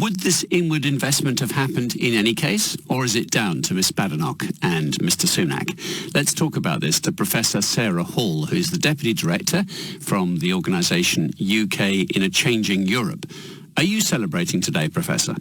Would this inward investment have happened in any case, or is it down to Ms Badenoch and Mr Sunak? Let's talk about this to Professor Sarah Hall, who's the Deputy Director from the organisation UK in a Changing Europe. Are you celebrating today, Professor?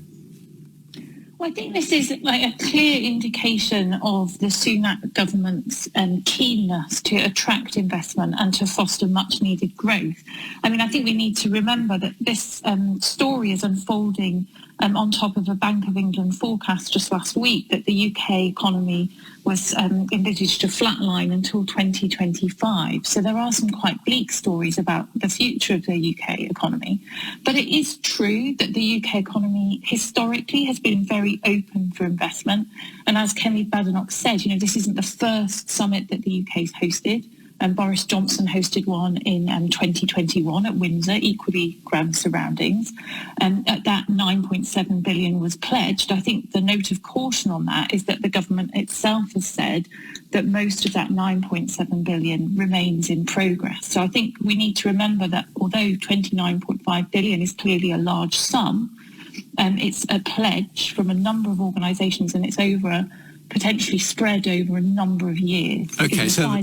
Well, I think this is like a clear indication of the Sunak government's keenness to attract investment and to foster much needed growth. I mean, I think we need to remember that this story is unfolding on top of a Bank of England forecast just last week that the UK economy was envisaged to flatline until 2025. So there are some quite bleak stories about the future of the UK economy. But it is true that the UK economy historically has been very open for investment. And as Kemi Badenoch said, this isn't the first summit that the UK's hosted. Boris Johnson hosted one in 2021 at Windsor, equally grand surroundings. At that 9.7 billion was pledged. I think the note of caution on that is that the government itself has said that most of that 9.7 billion remains in progress. So I think we need to remember that although 29.5 billion is clearly a large sum, it's a pledge from a number of organisations, and it's potentially spread over a number of years. Okay, so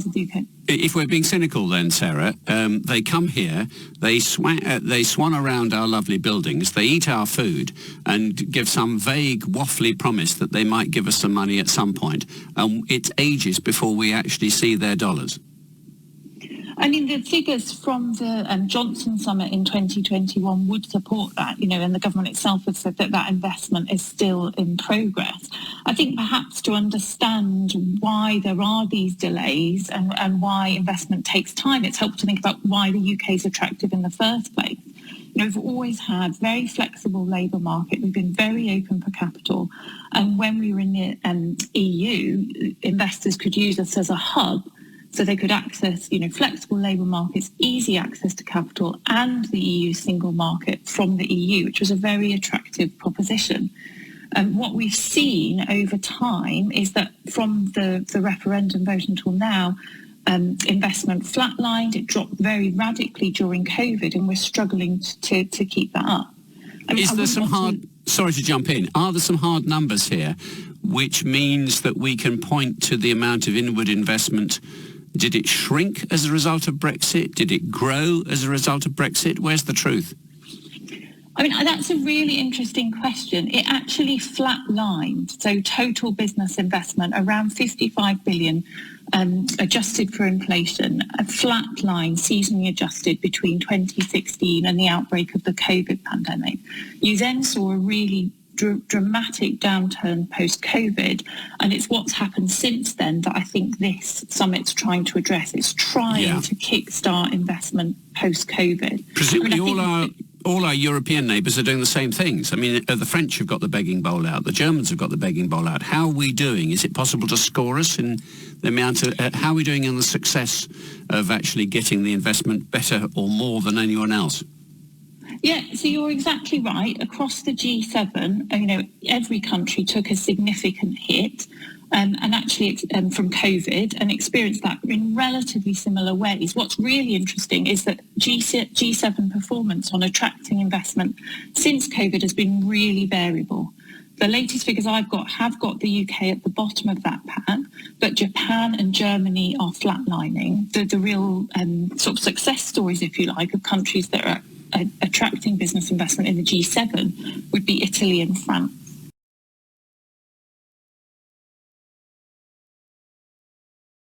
if we're being cynical then, Sarah, they come here, they swan around our lovely buildings, they eat our food and give some vague, waffly promise that they might give us some money at some point. It's ages before we actually see their dollars. I mean, the figures from the Johnson Summit in 2021 would support that, and the government itself has said that that investment is still in progress. I think perhaps to understand why there are these delays and why investment takes time, it's helpful to think about why the UK is attractive in the first place. We've always had very flexible labour market. We've been very open for capital. And when we were in the EU, investors could use us as a hub. So they could access, flexible labour markets, easy access to capital, and the EU single market from the EU, which was a very attractive proposition. What we've seen over time is that from the referendum vote until now, investment flatlined. It dropped very radically during COVID, and we're struggling to keep that up. Is there some hard... Sorry to jump in. Are there some hard numbers here, which means that we can point to the amount of inward investment? Did it shrink as a result of Brexit? Did it grow as a result of Brexit? Where's the truth? I mean, that's a really interesting question. It actually flatlined. So total business investment, around 55 billion, adjusted for inflation, a flatline, seasonally adjusted between 2016 and the outbreak of the COVID pandemic. You then saw a really dramatic downturn post-COVID, and it's what's happened since then that I think this summit's trying to address. It's trying to kickstart investment post-COVID. Presumably all our European neighbours are doing the same things. I mean, the French have got the begging bowl out, the Germans have got the begging bowl out. How are we doing? Is it possible to score us in the amount of... how are we doing in the success of actually getting the investment better or more than anyone else? Yeah, so you're exactly right. Across the G7, every country took a significant hit and actually from COVID and experienced that in relatively similar ways. What's really interesting is that G7 performance on attracting investment since COVID has been really variable. The latest figures I've got have got the UK at the bottom of that pattern, but Japan and Germany are flatlining. The real sort of success stories, if you like, of countries that are attracting business investment in the G7 would be Italy and France.